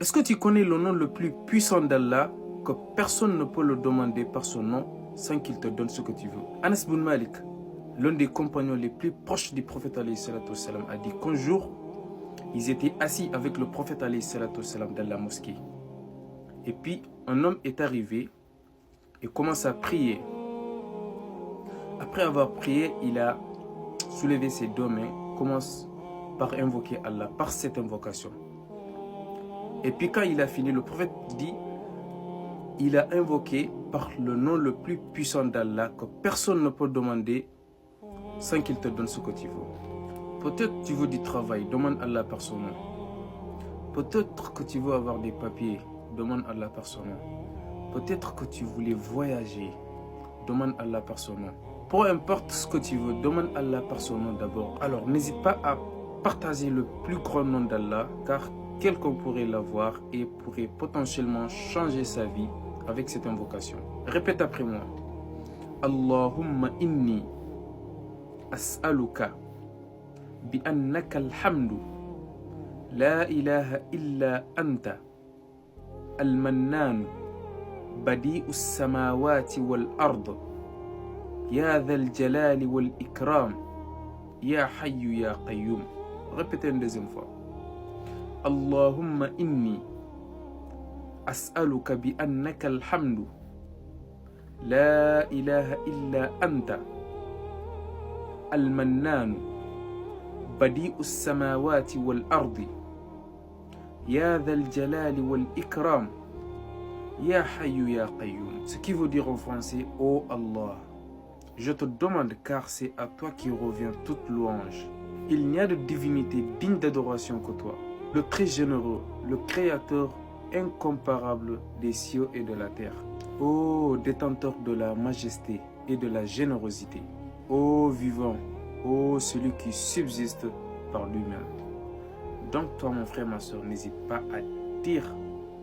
Est-ce que tu connais le nom le plus puissant d'Allah que personne ne peut le demander par son nom sans qu'il te donne ce que tu veux? Anas bin Malik, l'un des compagnons les plus proches du prophète alayhi salatu wassalam, a dit qu'un jour, ils étaient assis avec le prophète alayhi salatu wassalam dans la mosquée. Et puis, un homme est arrivé et commence à prier. Après avoir prié, il a soulevé ses deux mains, commence par invoquer Allah, par cette invocation. Et puis quand il a fini, le prophète dit, il a invoqué par le nom le plus puissant d'Allah que personne ne peut demander sans qu'il te donne ce que tu veux. Peut-être tu veux du travail, demande Allah par son nom. Peut-être que tu veux avoir des papiers, demande Allah par son nom. Peut-être que tu voulais voyager, demande Allah par son nom. Peu importe ce que tu veux, demande Allah par son nom d'abord. Alors n'hésite pas à partager le plus grand nom d'Allah, car quelqu'un pourrait l'avoir et pourrait potentiellement changer sa vie avec cette invocation. Répète après moi. Allahumma inni as'aluka bi annaka alhamdu la ilaha illa anta al-mannan badi'us samawati wal ard ya dhal jalali wal ikram ya hayyu ya qayyum. Répétez une deuxième fois. Allahumma inni as'aluka bi annaka alhamdu la ilaha illa anta al-mannan badi'us samawati wal ardi ya dhal jalali wal ikram ya hayyu ya qayyum. Ce qui veut dire en français, ô Allah, je te demande, car c'est à toi qui revient toute louange. Il n'y a de divinité digne d'adoration que toi, le très généreux, le créateur incomparable des cieux et de la terre. Ô détenteur de la majesté et de la générosité, ô vivant, ô celui qui subsiste par lui-même. Donc toi mon frère, ma soeur, n'hésite pas à dire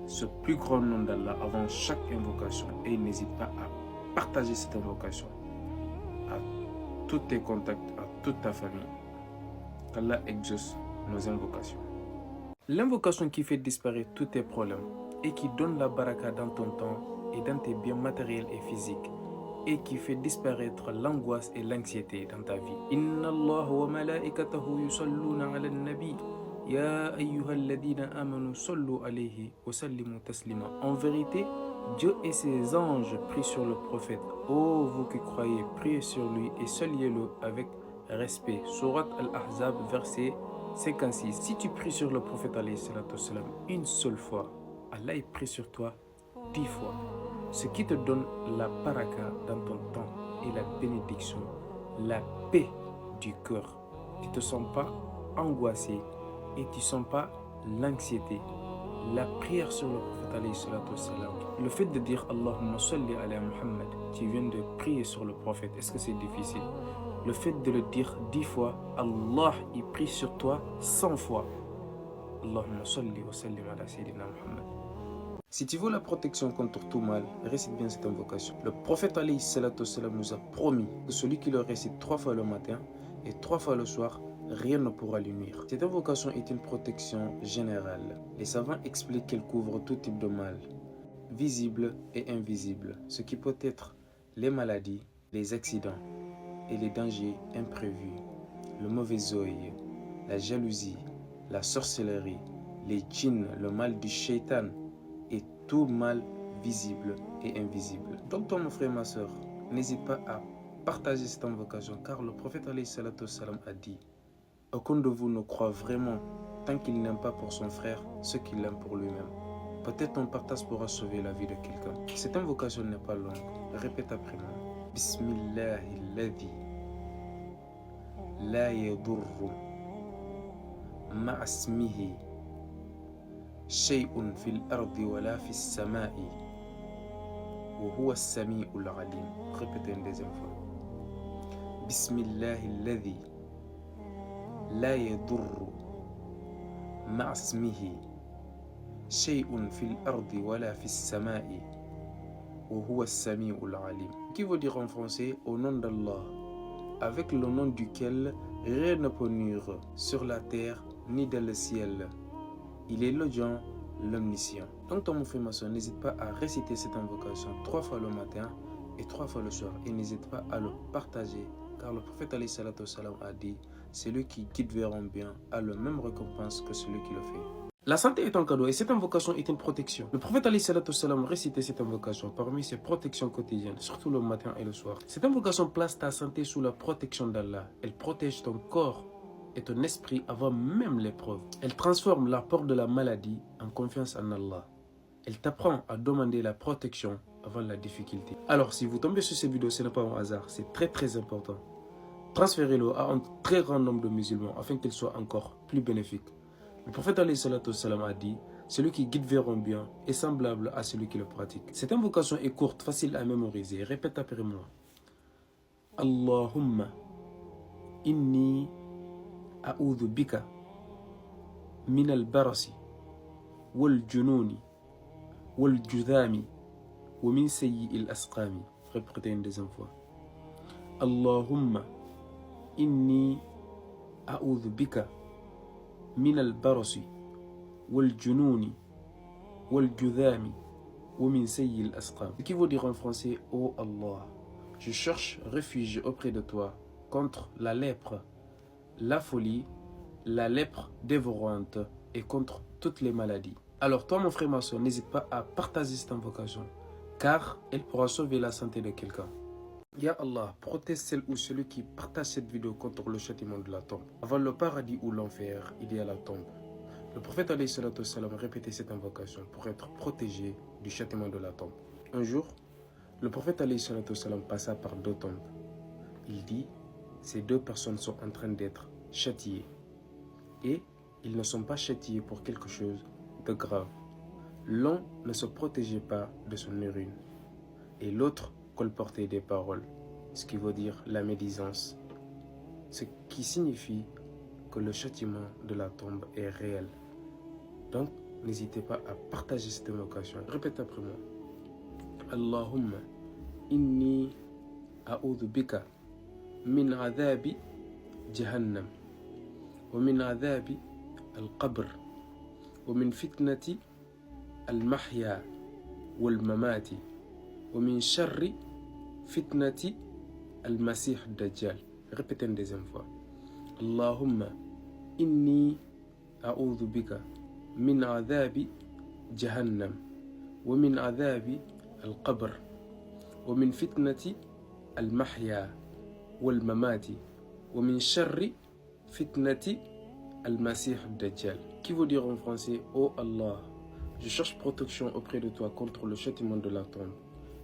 ce plus grand nom d'Allah avant chaque invocation et n'hésite pas à partager cette invocation à tous tes contacts, à toute ta famille. Qu'Allah exauce nos invocations. L'invocation qui fait disparaître tous tes problèmes et qui donne la baraka dans ton temps et dans tes biens matériels et physiques et qui fait disparaître l'angoisse et l'anxiété dans ta vie. Inna Allah wa malaikatahu yusalluna ala nabi ya ayyuhalladhina amanu sallu alayhi wa sallimu taslima. En vérité, Dieu et ses anges prient sur le prophète. Ô vous qui croyez, priez sur lui et saluez-le avec respect. Surat Al-Ahzab, verset 56. Si tu pries sur le prophète alayhi salatu wassalam une seule fois, Allah est prie sur toi 10 fois. Ce qui te donne la baraka dans ton temps et la bénédiction, la paix du cœur. Tu ne te sens pas angoissé et tu ne sens pas l'anxiété. La prière sur le prophète alayhi salatu wassalam. Le fait de dire Allahumma salli ala Muhammad, tu viens de prier sur le prophète. Est-ce que c'est difficile? Le fait de le dire 10 fois, Allah il prie sur toi 100 fois. Allahumma salli wa sallim ala sayyidina Muhammad. Si tu veux la protection contre tout mal, récite bien cette invocation. Le prophète alayhi salatu wassalam nous a promis que celui qui le récite 3 fois le matin et 3 fois le soir, rien ne pourra lui nuire. Cette invocation est une protection générale. Les savants expliquent qu'elle couvre tout type de mal, visible et invisible, ce qui peut être les maladies, les accidents et les dangers imprévus, le mauvais œil, la jalousie, la sorcellerie, les djinns, le mal du shaitan et tout mal visible et invisible. Donc toi mon frère, ma soeur, n'hésite pas à partager cette invocation, car le prophète alayhi salatu wassalam a dit: aucun de vous ne croit vraiment tant qu'il n'aime pas pour son frère ce qu'il aime pour lui-même. Peut-être ton partage pourra sauver la vie de quelqu'un. Cette invocation n'est pas longue. Répète après moi. Bismillahilladhi la yadurru ma'a ismihi shay'un fil ardi wa la fis sama'i wa huwa as-sami'ul 'alim. Répétez une deuxième fois. Bismillahilladhi la yadurru ma'a ismihi shay'un fil ardi wa la fis sama'i wa huwa as-sami'ul 'alim. Qui veut dire en français, au nom d'Allah, avec le nom duquel rien ne peut nuire sur la terre ni dans le ciel. Il est l'audient l'Omniscient. Donc ton mon frère ma soeur, n'hésite pas à réciter cette invocation 3 fois le matin et 3 fois le soir. Et n'hésite pas à le partager, car le prophète alayhi salatu wassalam a dit, celui qui guide vers un bien a la même récompense que celui qui le fait. La santé est un cadeau et cette invocation est une protection. Le prophète alayhi salatu wassalam récitait cette invocation parmi ses protections quotidiennes, surtout le matin et le soir. Cette invocation place ta santé sous la protection d'Allah. Elle protège ton corps et ton esprit avant même l'épreuve. Elle transforme la peur de la maladie en confiance en Allah. Elle t'apprend à demander la protection avant la difficulté. Alors, si vous tombez sur cette vidéo, ce n'est pas un hasard, c'est très important. Transférez-le à un très grand nombre de musulmans afin qu'il soit encore plus bénéfique. Le prophète alayhi salatu wassalam a dit, celui qui guide vers un bien est semblable à celui qui le pratique. Cette invocation est courte, facile à mémoriser. Répète après moi. Allahumma inni a'udhu bika min al-barasi wal jununi wal judhami wa min sayyi'il asqami. Répétez une deuxième fois. Allahumma inni a'udhu bika min al-barasi wal jununi wal judhami wa min sayyi'il asqami. Ce qui veut dire en français, ô Allah, je cherche refuge auprès de toi contre la lèpre, la folie, la lèpre dévorante et contre toutes les maladies. Alors toi mon frère ma soeur, n'hésite pas à partager cette invocation car elle pourra sauver la santé de quelqu'un. Ya Allah, protège celle ou celui qui partage cette vidéo contre le châtiment de la tombe. Avant le paradis ou l'enfer, il y a la tombe. Le prophète alayhi salatu wassalam répétait cette invocation pour être protégé du châtiment de la tombe. Un jour, le prophète alayhi salatu wassalam passa par 2 tombes. Il dit, ces 2 personnes sont en train d'être châtiées. Et ils ne sont pas châtiés pour quelque chose de grave. L'un ne se protégeait pas de son urine et l'autre colportait des paroles, ce qui veut dire la médisance, ce qui signifie que le châtiment de la tombe est réel. Donc, n'hésitez pas à partager cette invocation. Répète après moi. Allahumma inni a'udhu bika min adhabi jahannam wa min adhabi al-qabr wa min fitnati al-mahya wal-mamati wa min sharri fitnati al-masih dajjal. Répétez une deuxième fois. Allahumma inni a'udhu bika min adhabi jahannam wa min adhabi al-qabr wa min fitnati al-mahya wal-mamati wa min sharri fitnati al-masih dajjal. Qui veut dire en français, ô Allah, je cherche protection auprès de toi contre le châtiment de la tombe,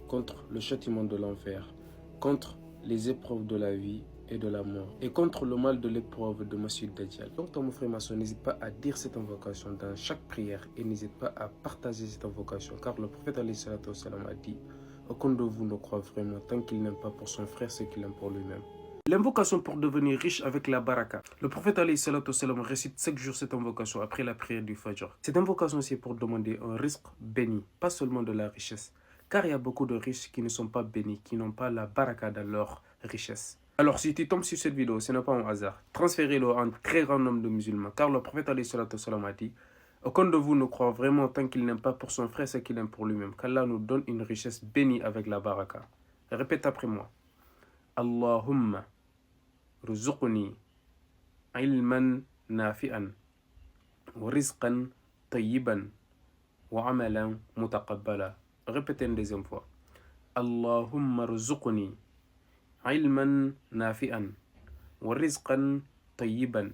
contre le châtiment de l'enfer, contre les épreuves de la vie et de la mort, et contre le mal de l'épreuve de Masih Dajjal. Donc ton mon frère ma soeur, n'hésite pas à dire cette invocation dans chaque prière et n'hésite pas à partager cette invocation, car le prophète alayhi salatu wassalam a dit, aucun de vous ne croit vraiment tant qu'il n'aime pas pour son frère ce qu'il aime pour lui-même. L'invocation pour devenir riche avec la baraka. Le prophète alayhi salatu wassalam récite 5 jours cette invocation après la prière du Fajr. Cette invocation c'est pour demander un risque béni, pas seulement de la richesse. Car il y a beaucoup de riches qui ne sont pas bénis, qui n'ont pas la baraka dans leur richesse. Alors si tu tombes sur cette vidéo, ce n'est pas un hasard. Transférez-le à un très grand nombre de musulmans. Car le prophète alayhi salatu wassalam a dit, aucun de vous ne croit vraiment tant qu'il n'aime pas pour son frère ce qu'il aime pour lui-même. Qu'Allah nous donne une richesse bénie avec la baraka. Répète après moi. Allahumma rzuqni ilman nafi'an wa rizqan tayyiban wa amalan mutaqabbala. Répétez une deuxième fois. Allahumma rzuqni ilman nafi'an wa rizqan tayyiban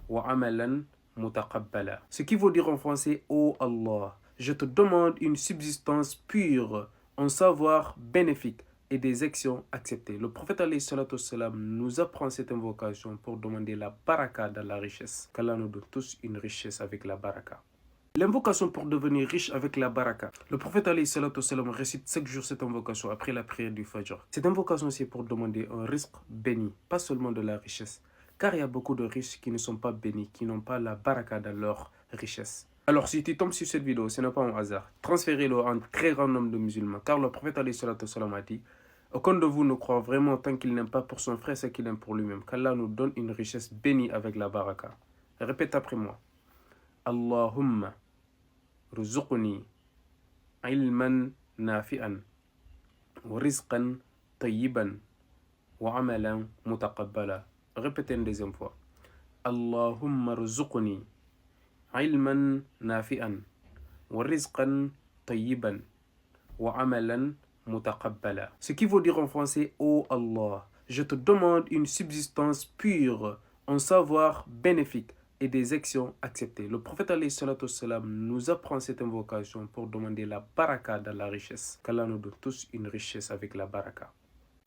wa amalan mutaqabbala. Ce qui veut dire en français, ô Allah, je te demande une subsistance pure, un savoir bénéfique et des actions acceptées. Le prophète alayhi salatu wassalam nous apprend cette invocation pour demander la baraka dans la richesse. Qu'Allah nous donne tous une richesse avec la baraka. L'invocation pour devenir riche avec la baraka. Le prophète alayhi salatu wassalam récite 5 jours cette invocation après la prière du Fajr. Cette invocation c'est pour demander un risque béni, pas seulement de la richesse. Car il y a beaucoup de riches qui ne sont pas bénis, qui n'ont pas la baraka dans leur richesse. Alors si tu tombes sur cette vidéo, ce n'est pas un hasard. Transférez-le à un très grand nombre de musulmans. Car le prophète alayhi salatu wassalam a dit, aucun de vous ne croit vraiment tant qu'il n'aime pas pour son frère ce qu'il aime pour lui-même. Qu'Allah nous donne une richesse bénie avec la baraka. Répète après moi. Allahumma رزقني علما نافعا ورزقا طيبا وعملا متقبلا. Répétez une deuxième fois. Allahumma rzuqni ilman nafi'an wa rizqan tayyiban wa amalan mutaqabbala. Ce qui veut dire en français: ô Allah, je te demande une subsistance pure, un savoir bénéfique et des actions acceptées. Le prophète alayhi salatu wassalam nous apprend cette invocation pour demander la baraka dans la richesse. Qu'Allah nous donne tous une richesse avec la baraka.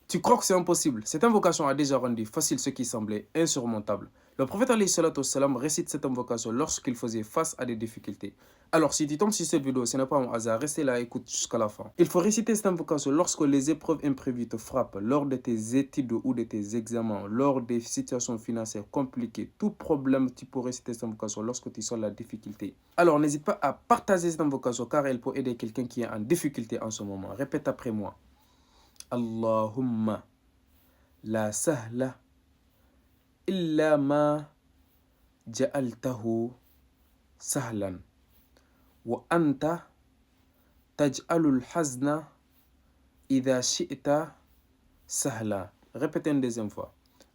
Tu crois que c'est impossible? Cette invocation a déjà rendu facile ce qui semblait insurmontable. Le prophète alayhi salatu wassalam récite cette invocation lorsqu'il faisait face à des difficultés. Alors si tu tombes sur cette vidéo, ce n'est pas un hasard, restez là et écoute jusqu'à la fin. Il faut réciter cette invocation lorsque les épreuves imprévues te frappent, lors de tes études ou de tes examens, lors des situations financières compliquées. Tout problème, tu peux réciter cette invocation lorsque tu sens la difficulté. Alors n'hésite pas à partager cette invocation car elle peut aider quelqu'un qui est en difficulté en ce moment. Répète après moi. Allahumma la sahla illa ma ja'altahu sahlan wa anta taj'alul hazna idha shi'ta sahla. Répétez une deuxième fois.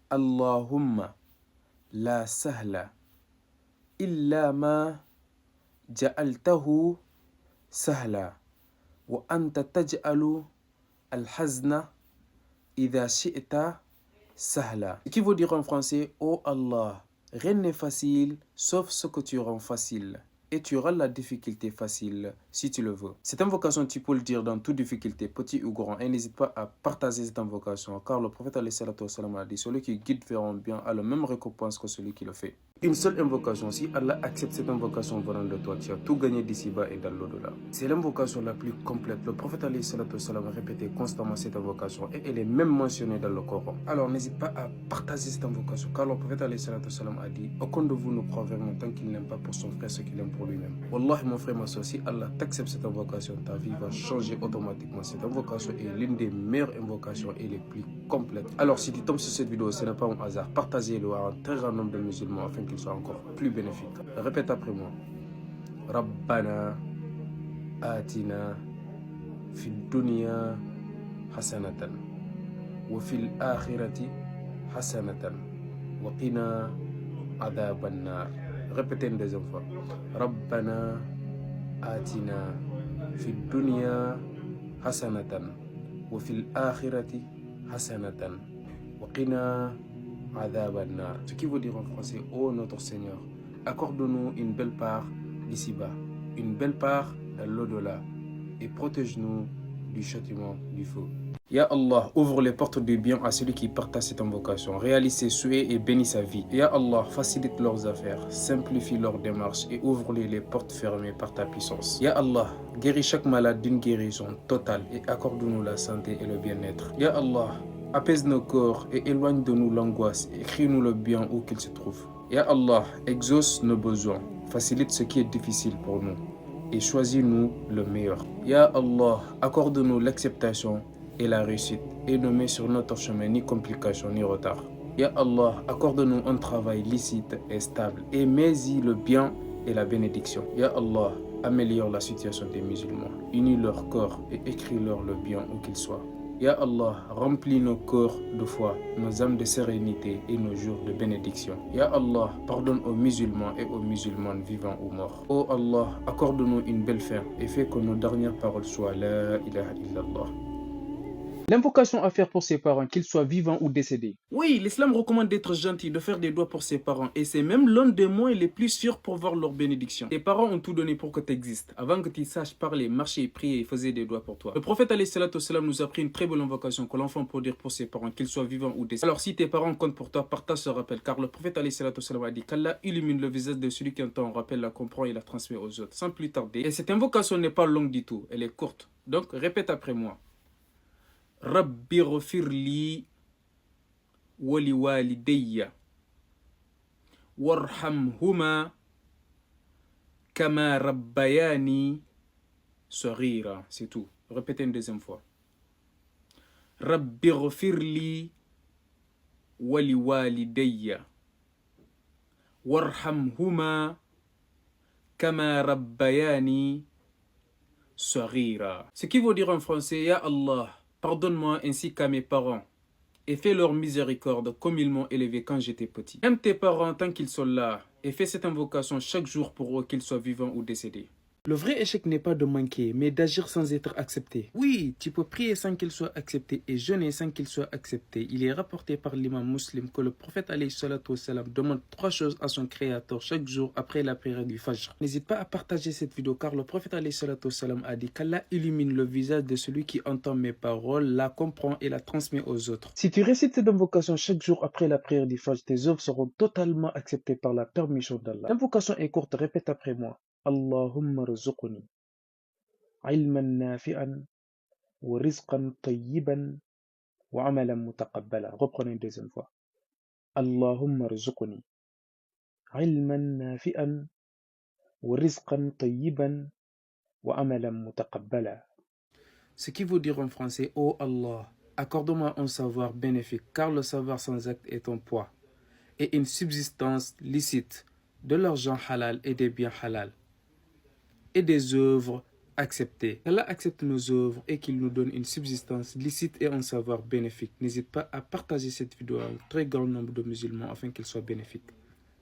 Allahumma la sahla illa ma ja'altahu sahla wa anta taj'alu al-hazna idha shi'ta sahla. Ce qui veut dire en français: oh Allah, rien n'est facile sauf ce que tu rends facile. Et tu auras la difficulté facile si tu le veux. Cette invocation, tu peux le dire dans toute difficulté, petit ou grand. Et n'hésite pas à partager cette invocation, car le prophète alayhi salatu wassalam a dit: celui qui guide vers un bien a la même récompense que celui qui le fait. Une seule invocation, si Allah accepte cette invocation venant de toi, tu as tout gagné d'ici-bas et dans l'au-delà. C'est l'invocation la plus complète. Le prophète alayhi salatu wassalam a répété constamment cette invocation et elle est même mentionnée dans le Coran. Alors n'hésite pas à partager cette invocation, car le prophète alayhi salatu wassalam a dit: aucun de vous ne croit vraiment tant qu'il n'aime pas pour son frère ce qu'il aime pour lui-même. Wallahi mon frère, ma soeur, si Allah t'accepte cette invocation, ta vie va changer automatiquement. Cette invocation est l'une des meilleures invocations et les plus complètes. Alors si tu tombes sur cette vidéo, ce n'est pas un hasard. Partagez-le à un très grand nombre de musulmans afin qu'il soit encore plus bénéfique. Répète après moi. Rabbana atina fid dunya hasanatan wa fil akhirati hasanatan wa qina adhaban nar. Répétez une deuxième fois. Rabbana atina fid dunya hasanatan wa fil akhirati hasanatan wa qina adhaban nar. Ce qui veut dire en français: ô notre Seigneur, accorde-nous une belle part d'ici-bas, une belle part dans l'au-delà, et protège-nous du châtiment du feu. Ya Allah, ouvre les portes du bien à celui qui partage cette invocation, réalise ses souhaits et bénis sa vie. Ya Allah, facilite leurs affaires, simplifie leurs démarches et ouvre-les les portes fermées par ta puissance. Ya Allah, guéris chaque malade d'une guérison totale et accorde-nous la santé et le bien-être. Ya Allah, apaise nos corps et éloigne de nous l'angoisse, écris-nous le bien où qu'il se trouve. Ya Allah, exauce nos besoins, facilite ce qui est difficile pour nous et choisis-nous le meilleur. Ya Allah, accorde-nous l'acceptation et la réussite et ne mets sur notre chemin ni complications ni retard. Ya Allah, accorde-nous un travail licite et stable et mets-y le bien et la bénédiction. Ya Allah, améliore la situation des musulmans, unis leur corps et écris-leur le bien où qu'ils soient. Ya Allah, remplis nos corps de foi, nos âmes de sérénité et nos jours de bénédiction. Ya Allah, pardonne aux musulmans et aux musulmanes vivants ou morts. Oh Allah, accorde-nous une belle fin et fais que nos dernières paroles soient La ilaha illallah. L'invocation à faire pour ses parents, qu'ils soient vivants ou décédés. Oui, l'islam recommande d'être gentil, de faire des doigts pour ses parents. Et c'est même l'un des moyens les plus sûrs pour voir leur bénédiction. Tes parents ont tout donné pour que tu existes. Avant que tu saches parler, marcher, prier et faisaient des doigts pour toi. Le prophète alayhi salatu wassalam nous a pris une très belle invocation que l'enfant peut dire pour ses parents, qu'ils soient vivants ou décédés. Alors si tes parents comptent pour toi, partage ce rappel. Car le prophète alayhi salatu wassalam a dit qu'Allah illumine le visage de celui qui entend un rappel, la comprend et la transmet aux autres. Sans plus tarder. Et cette invocation n'est pas longue du tout, elle est courte. Donc répète après moi. Rabbi ghfir li wa li walidayya warhamhuma kama rabbayani saghira. C'est tout. Répétez une deuxième fois. Rabbi ghfir li wa li walidayya warhamhuma كما ربياني صغيرا. Ce qui veut dire en français, Ya Allah, pardonne-moi ainsi qu'à mes parents et fais leur miséricorde comme ils m'ont élevé quand j'étais petit. Aime tes parents tant qu'ils sont là et fais cette invocation chaque jour pour eux, qu'ils soient vivants ou décédés. Le vrai échec n'est pas de manquer, mais d'agir sans être accepté. Oui, tu peux prier sans qu'il soit accepté et jeûner sans qu'il soit accepté. Il est rapporté par l'imam musulman que le prophète alayhi salatu wassalam demande 3 choses à son créateur chaque jour après la prière du Fajr. N'hésite pas à partager cette vidéo car le prophète alayhi salatu wassalam a dit qu'Allah illumine le visage de celui qui entend mes paroles, la comprend et la transmet aux autres. Si tu récites cette invocation chaque jour après la prière du Fajr, tes œuvres seront totalement acceptées par la permission d'Allah. L'invocation est courte, répète après moi. Allahumma rzuqni ilman nafi'an wa rizqan tayyiban wa amalan mutaqabbala. Reprenez une deuxième fois. Allahumma rzuqni ilman nafi'an wa rizqan tayyiban wa amalan mutaqabbala. Ce qui veut dire en français, ô Allah, accorde-moi un savoir bénéfique, car le savoir sans acte est un poids, et une subsistance licite, de l'argent halal et des biens halal, et des œuvres acceptées. Allah accepte nos œuvres et qu'il nous donne une subsistance licite et un savoir bénéfique. N'hésite pas à partager cette vidéo à un très grand nombre de musulmans afin qu'elle soit bénéfique.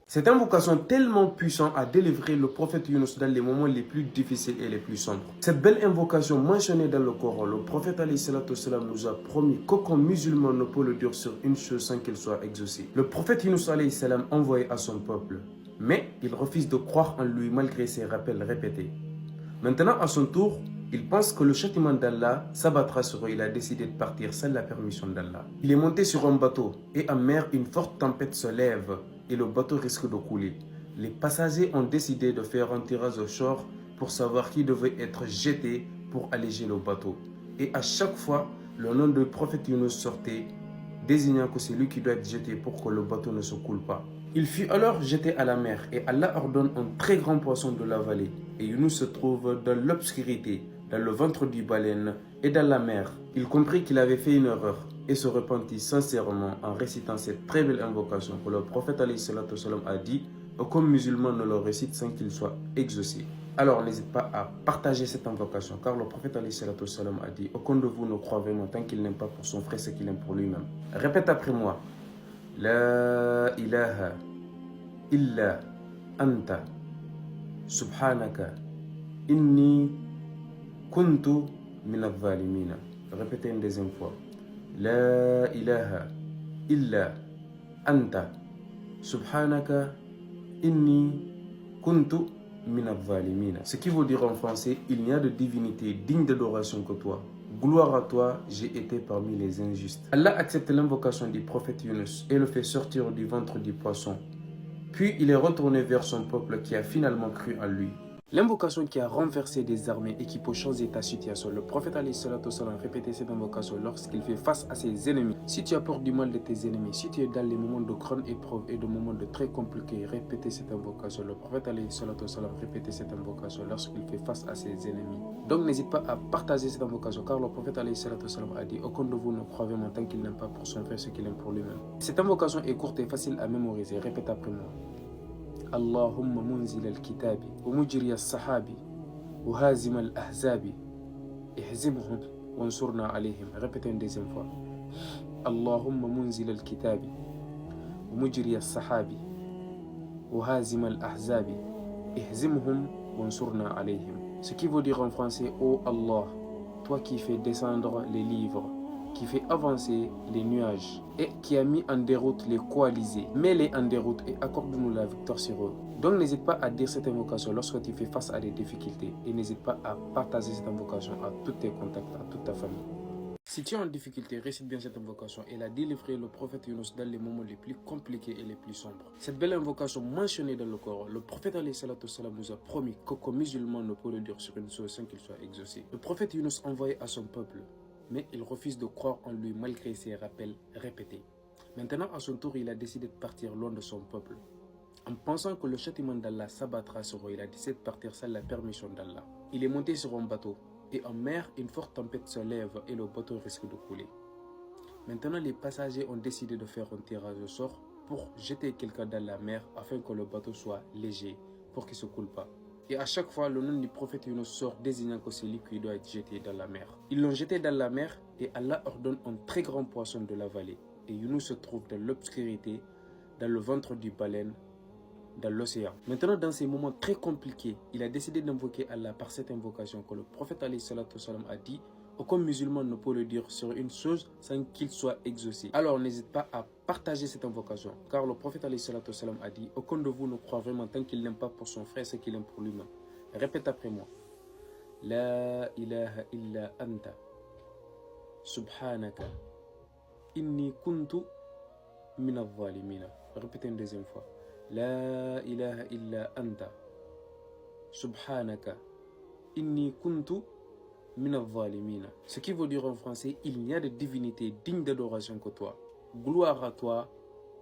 Cette invocation tellement puissante a délivré le prophète Yunus dans les moments les plus difficiles et les plus sombres. Cette belle invocation mentionnée dans le Coran, le prophète alayhi salatu wassalam nous a promis qu'aucun musulman ne peut le dire sur une chose sans qu'elle soit exaucée. Le prophète Yunus alayhi salam envoyé à son peuple, mais il refuse de croire en lui malgré ses rappels répétés. Maintenant, à son tour, il pense que le châtiment d'Allah s'abattra sur eux. Il a décidé de partir sans la permission d'Allah. Il est monté sur un bateau et en mer, une forte tempête se lève et le bateau risque de couler. Les passagers ont décidé de faire un tirage au sort pour savoir qui devait être jeté pour alléger le bateau. Et à chaque fois, le nom du prophète Yunus sortait, désignant que c'est lui qui doit être jeté pour que le bateau ne se coule pas. Il fut alors jeté à la mer et Allah ordonne un très grand poisson de l'avaler. Et Yunus se trouve dans l'obscurité, dans le ventre du baleine et dans la mer. Il comprit qu'il avait fait une erreur et se repentit sincèrement en récitant cette très belle invocation que le prophète alayhi salatu wassalam a dit aucun musulman ne le récite sans qu'il soit exaucé. Alors n'hésite pas à partager cette invocation car le prophète alayhi salatu wassalam a dit aucun de vous ne croit vraiment tant qu'il n'aime pas pour son frère ce qu'il aime pour lui-même. Répète après moi. La ilaha illa anta subhanaka inni kuntu min al-zalimina. Répétez une deuxième fois. La ilaha illa anta subhanaka inni kuntu min al-zalimina. Ce qui veut dire en français, il n'y a de divinité digne d'adoration que toi. Gloire à toi, j'ai été parmi les injustes. Allah accepte l'invocation du prophète Yunus et le fait sortir du ventre du poisson. Puis il est retourné vers son peuple qui a finalement cru en lui. L'invocation qui a renversé des armées et qui peut changer ta situation. Le prophète alayhi salatu wassalam répétait cette invocation lorsqu'il fait face à ses ennemis. Si tu as peur du mal de tes ennemis, si tu es dans les moments de grandes épreuves et de moments de très compliqués, répétez cette invocation. Le prophète alayhi salatu wassalam répétait cette invocation lorsqu'il fait face à ses ennemis. Donc n'hésite pas à partager cette invocation car le prophète alayhi salatu wassalam a dit aucun de vous ne croit vraiment tant qu'il n'aime pas pour son frère ce qu'il aime pour lui-même. Cette invocation est courte et facile à mémoriser. Répète après moi. Allahumma munzil al-kitabi wa mujri as-sahabi wa hazim al-ahzabi ihzimhum wansurna alayhim. Répétez une deuxième fois. Allahumma munzil al-kitabi wa mujri as-sahabi wa hazim al-ahzabi ihzimhum wansurna alayhim. Ce qui veut dire en français, ô Allah, toi qui fais descendre les livres, qui fait avancer les nuages et qui a mis en déroute les coalisés. Mets-les en déroute et accorde-nous la victoire sur eux. Donc n'hésite pas à dire cette invocation lorsque tu fais face à des difficultés et n'hésite pas à partager cette invocation à tous tes contacts, à toute ta famille. Si tu es en difficulté, récite bien cette invocation. Elle a délivré le prophète Yunus dans les moments les plus compliqués et les plus sombres. Cette belle invocation mentionnée dans le Coran, le prophète alayhi salatu wassalam nous a promis qu'aucun musulman ne peut le dire sur une chose sans qu'il soit exaucé. Le prophète Yunus envoyé à son peuple, mais il refuse de croire en lui malgré ses rappels répétés. Maintenant, à son tour, il a décidé de partir loin de son peuple. En pensant que le châtiment d'Allah s'abattra sur eux, il a décidé de partir sans la permission d'Allah. Il est monté sur un bateau, et en mer, une forte tempête se lève et le bateau risque de couler. Maintenant, les passagers ont décidé de faire un tirage au sort pour jeter quelqu'un dans la mer afin que le bateau soit léger, pour qu'il ne se coule pas. Et à chaque fois, le nom du prophète Yunus sort désignant que c'est lui qui doit être jeté dans la mer. Ils l'ont jeté dans la mer et Allah ordonne un très grand poisson de l'avaler. Et Yunus se trouve dans l'obscurité, dans le ventre du baleine, dans l'océan. Maintenant, dans ces moments très compliqués, il a décidé d'invoquer Allah par cette invocation que le prophète alayhi salatu wassalam a dit: aucun musulman ne peut le dire sur une chose sans qu'il soit exaucé. Alors n'hésite pas à partager cette invocation, car le prophète alayhi salatu wassalam a dit: aucun de vous ne croit vraiment tant qu'il n'aime pas pour son frère ce qu'il aime pour lui-même. Répète après moi: La ilaha illa anta subhanaka inni kuntu min al-zalimina. Répétez une deuxième fois: La ilaha illa anta subhanaka inni kuntu min al-zalimina. Ce qui veut dire en français: il n'y a de divinité digne d'adoration que toi. Gloire à toi,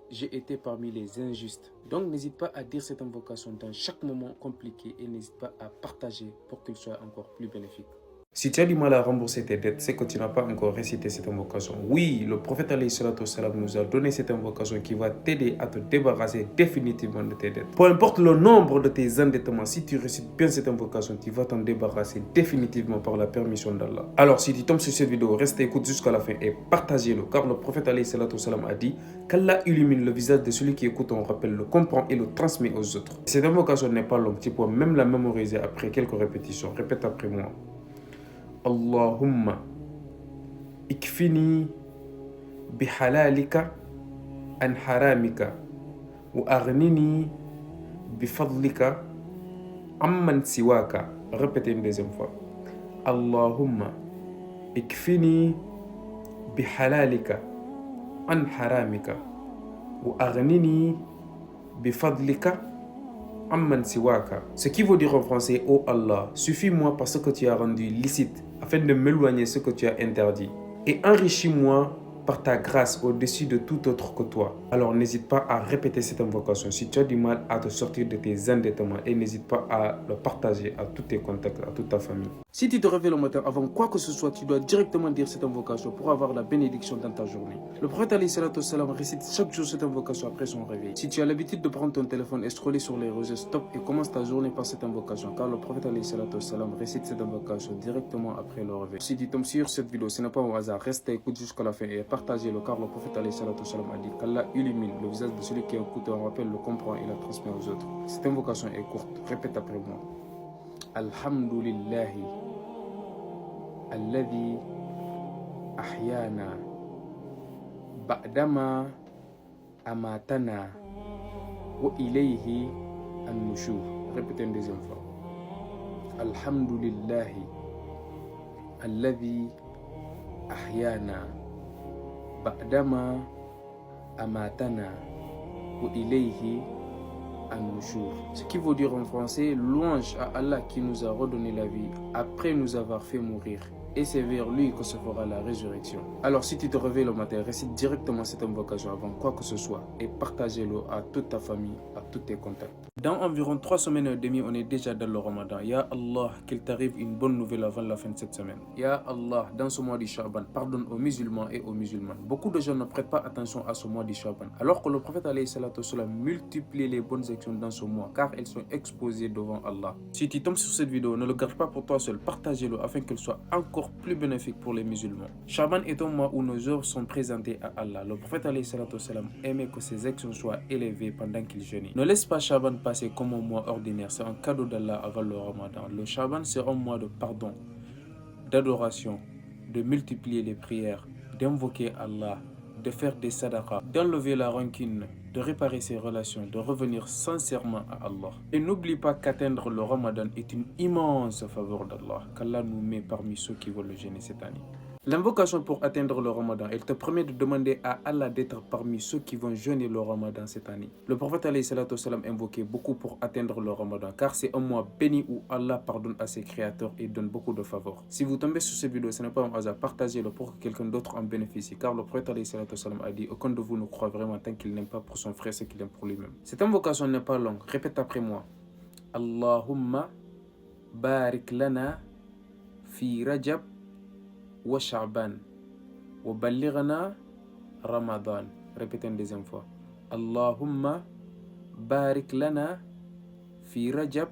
j'ai été parmi les injustes. Donc n'hésite pas à dire cette invocation dans chaque moment compliqué et n'hésite pas à partager pour qu'il soit encore plus bénéfique. Si tu as du mal à rembourser tes dettes, c'est que tu n'as pas encore récité cette invocation. Oui, le prophète alayhi salatu wassalam nous a donné cette invocation qui va t'aider à te débarrasser définitivement de tes dettes. Peu importe le nombre de tes endettements, si tu récites bien cette invocation, tu vas t'en débarrasser définitivement par la permission d'Allah. Alors si tu tombes sur cette vidéo, reste et écoute jusqu'à la fin et partage-le, car le prophète alayhi salatu wassalam a dit qu'Allah illumine le visage de celui qui écoute ton rappel, le comprend et le transmet aux autres. Cette invocation n'est pas longue, tu peux même la mémoriser après quelques répétitions. Répète après moi: Allahumma ikfini bihalalika an haramika wa aghnini bifadlika amman siwaka. Répétez une deuxième fois: Allahumma ikfini bihalalika an haramika wa aghnini bifadlika amman siwaka. Ce qui veut dire en français: oh Allah, suffis-moi par ce que tu as rendu licite afin de m'éloigner ce que tu as interdit, et enrichis-moi par ta grâce au-dessus de tout autre que toi. Alors n'hésite pas à répéter cette invocation si tu as du mal à te sortir de tes endettements, et n'hésite pas à le partager à tous tes contacts, à toute ta famille. Si tu te réveilles le matin, avant quoi que ce soit, tu dois directement dire cette invocation pour avoir la bénédiction dans ta journée. Le prophète alayhi salatu wassalam récite chaque jour cette invocation après son réveil. Si tu as l'habitude de prendre ton téléphone et scroller sur les réseaux, stop et commence ta journée par cette invocation, car le prophète alayhi salatu wassalam récite cette invocation directement après le réveil. Si tu tombes sur cette vidéo, ce n'est pas au hasard, reste et écoute jusqu'à la fin et partagez-le, car le prophète alayhi salatu wassalam a dit qu'Allah illumine le visage de celui qui écoute un rappel, le comprend et la transmet aux autres. Cette invocation est courte, répète après moi: Alhamdulillahi alladhi ahyana ba'dama amatana wa ilayhi an-nushur. Répétez une deuxième fois: Alhamdulillahi alladhi ahyana ba'dama amatana wa ilayhi an-nushur. Ce qui veut dire en français: louange à Allah qui nous a redonné la vie après nous avoir fait mourir, et c'est vers lui que se fera la résurrection. Alors si tu te réveilles le matin, récite directement cette invocation avant quoi que ce soit et partagez-le à toute ta famille, à tous tes contacts. Dans environ 3 semaines et demie, on est déjà dans le Ramadan. Ya Allah, qu'il t'arrive une bonne nouvelle avant la fin de cette semaine. Ya Allah, dans ce mois du Shaban, pardonne aux musulmans et aux musulmanes. Beaucoup de gens ne prêtent pas attention à ce mois du Shaban, alors que le prophète alayhi salatu wassalam multiplie les bonnes actions dans ce mois, car elles sont exposées devant Allah. Si tu tombes sur cette vidéo, ne le garde pas pour toi seul, partagez-le afin qu'elle soit encore plus bénéfique pour les musulmans. Shaban est un mois où nos œuvres sont présentées à Allah. Le prophète alayhi salatu wassalam aimait que ses actions soient élevées pendant qu'il jeûnait. Ne laisse pas Shaban passer comme un mois ordinaire, c'est un cadeau d'Allah avant le Ramadan. Le Shaban, c'est un mois de pardon, d'adoration, de multiplier les prières, d'invoquer Allah, de faire des sadaqas, d'enlever la rancune, de réparer ses relations, de revenir sincèrement à Allah. Et n'oublie pas qu'atteindre le Ramadan est une immense faveur d'Allah, qu'Allah nous met parmi ceux qui veulent le jeûner cette année. L'invocation pour atteindre le Ramadan, elle te permet de demander à Allah d'être parmi ceux qui vont jeûner le Ramadan cette année. Le prophète alayhi salatu wassalam invoquait beaucoup pour atteindre le Ramadan, car c'est un mois béni où Allah pardonne à ses créateurs et donne beaucoup de faveurs. Si vous tombez sur cette vidéo, ce n'est pas un hasard, partagez-le pour que quelqu'un d'autre en bénéficie, car le prophète alayhi salatu wassalam a dit: aucun de vous ne croit vraiment tant qu'il n'aime pas pour son frère ce qu'il aime pour lui-même. Cette invocation n'est pas longue, répète après moi: Allahumma barik lana fi Rajab wa Sha'ban wa ballighna Ramadan. Répétez une deuxième fois: Allahumma barik lana fi Rajab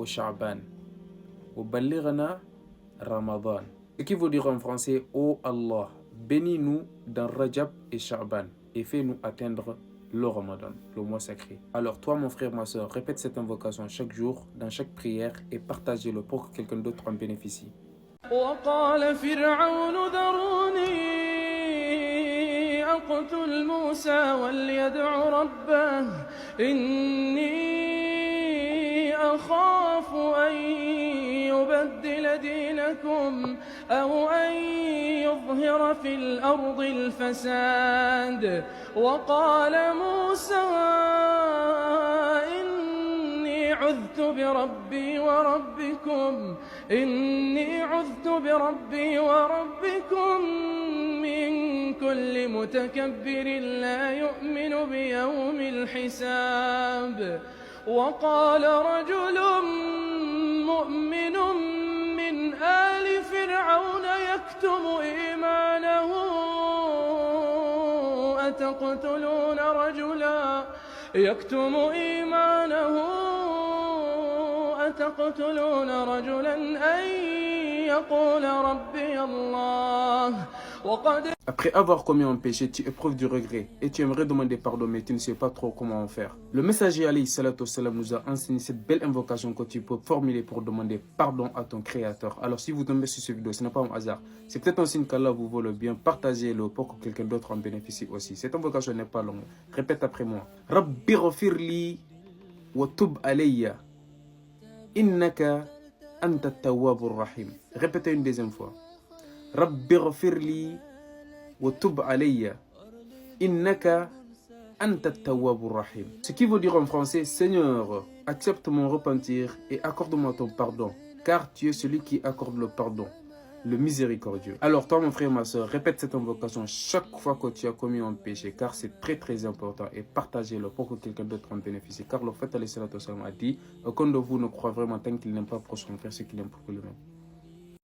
wa Sha'ban wa ballighna Ramadan. Ce qui veut dire en français, ô Allah, bénis-nous dans Rajab et Sha'ban et fais-nous atteindre le Ramadan, le mois sacré. Alors toi, mon frère, ma soeur, répète cette invocation chaque jour, dans chaque prière et partagez-le pour que quelqu'un d'autre en bénéficie. وقال فرعون ذروني أقتل موسى وليدع ربه إني أخاف أن يبدل دينكم أو أن يظهر في الأرض الفساد وقال موسى إني عذت بربي وربكم من كل متكبر لا يؤمن بيوم الحساب وقال رجل مؤمن من آل فرعون يكتم إيمانه أتقتلون رجلا أن يقول ربي الله وقد. Après avoir commis un péché, tu éprouves du regret et tu aimerais demander pardon, mais tu ne sais pas trop comment en faire. Le messager alayhi salatu wassalam nous a enseigné cette belle invocation que tu peux formuler pour demander pardon à ton créateur. Alors si vous tombez sur cette vidéo, ce n'est pas un hasard. C'est peut-être un signe qu'Allah vous veut le bien. Partagez-le pour que quelqu'un d'autre en bénéficie aussi. Cette invocation n'est pas longue. Répète après moi. Rabbi ghafirli wa tub alayya. Innaka anta tawwabur rahim. Répétez une deuxième fois. Rabbi ghafirli wa tub alayya. Innaka anta tawwabur rahim. Ce qui veut dire en français, Seigneur, accepte mon repentir et accorde-moi ton pardon, car tu es celui qui accorde le pardon, le miséricordieux. Alors toi, mon frère, ma soeur, répète cette invocation chaque fois que tu as commis un péché, car c'est très très important, et partagez-le pour que quelqu'un d'autre en bénéficie. Car le prophète alayhi salatu wassalam a dit, aucun de vous ne croit vraiment tant qu'il n'aime pas pour son frère ce qu'il aime pour lui-même.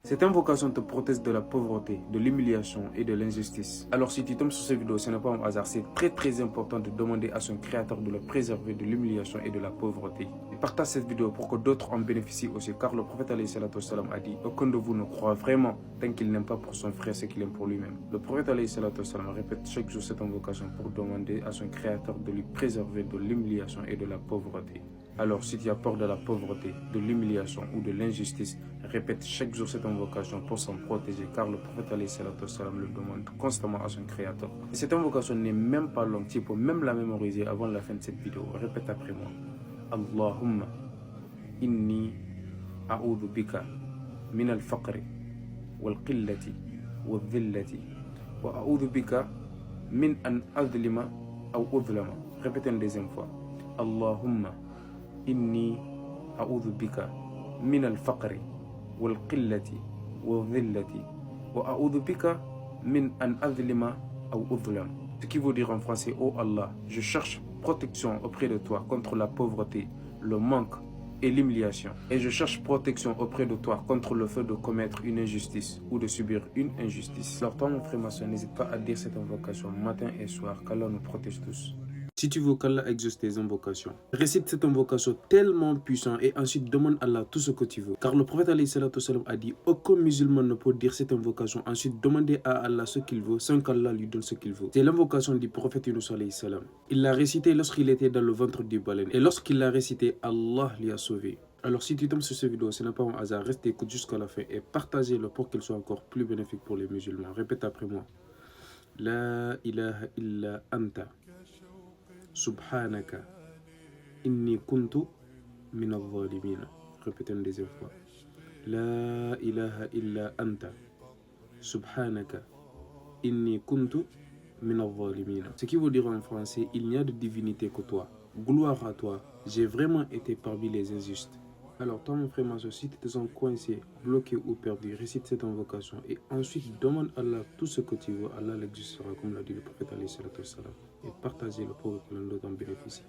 Cette invocation te protège de la pauvreté, de l'humiliation et de l'injustice. Alors si tu tombes sur cette vidéo, ce n'est pas un hasard. C'est très très important de demander à son créateur de le préserver de l'humiliation et de la pauvreté. Et partage cette vidéo pour que d'autres en bénéficient aussi. Car le prophète alayhi salatu wassalam a dit, aucun de vous ne croit vraiment tant qu'il n'aime pas pour son frère ce qu'il aime pour lui-même. Le prophète alayhi salatu wassalam répète chaque jour cette invocation pour demander à son créateur de lui préserver de l'humiliation et de la pauvreté. Alors si tu as peur de la pauvreté, de l'humiliation ou de l'injustice, répète chaque jour cette invocation pour s'en protéger, car le prophète alayhi salatu wassalam le demande constamment à son créateur. Et cette invocation n'est même pas longue, tu peux même la mémoriser avant la fin de cette vidéo. Répète après moi. Allahumma inni a'udhu bika min al-faqri wal-qillati wal-dhillati wa a'udhu bika min an adlima aw udlama. Répète une deuxième fois. Allahumma inni a'udhu bika min al-faqri wal-qillati wal-dhillati wa a'udhu bika min an adlima aw udlam. Ce qui veut dire en français, oh Allah, je cherche protection auprès de toi contre la pauvreté, le manque et l'humiliation. Et je cherche protection auprès de toi contre le fait de commettre une injustice ou de subir une injustice. Alors toi, mon frère, ma soeur, n'hésite pas à dire cette invocation matin et soir, qu'Allah nous protège tous. Si tu veux qu'Allah exauce tes invocations, récite cette invocation tellement puissante et ensuite demande à Allah tout ce que tu veux. Car le prophète alayhi salatu wassalam a dit, aucun musulman ne peut dire cette invocation, ensuite demander à Allah ce qu'il veut sans qu'Allah lui donne ce qu'il veut. C'est l'invocation du prophète Yunus alayhi salam. Il l'a récité lorsqu'il était dans le ventre du baleine. Et lorsqu'il l'a récité, Allah l'y a sauvé. Alors si tu tombes sur cette vidéo, ce n'est pas un hasard, reste écoute jusqu'à la fin et partagez-le pour qu'elle soit encore plus bénéfique pour les musulmans. Répète après moi. La ilaha illa anta. Subhanaka inni kuntu min al-zalimin. Répétez une deuxième fois. La ilaha illa anta. Subhanaka inni kuntu min al-zalimin. Ce qui veut dire en français, il n'y a de divinité que toi. Gloire à toi. J'ai vraiment été parmi les injustes. Alors toi, mon frère, ma soeur, si tu te sens coincé, bloqué ou perdu, récite cette invocation et ensuite demande à Allah tout ce que tu veux. Allah l'exaucera, comme l'a dit le prophète alayhi salatu wassalam. Et partagez-le pour que l'un d'autre en bénéficie.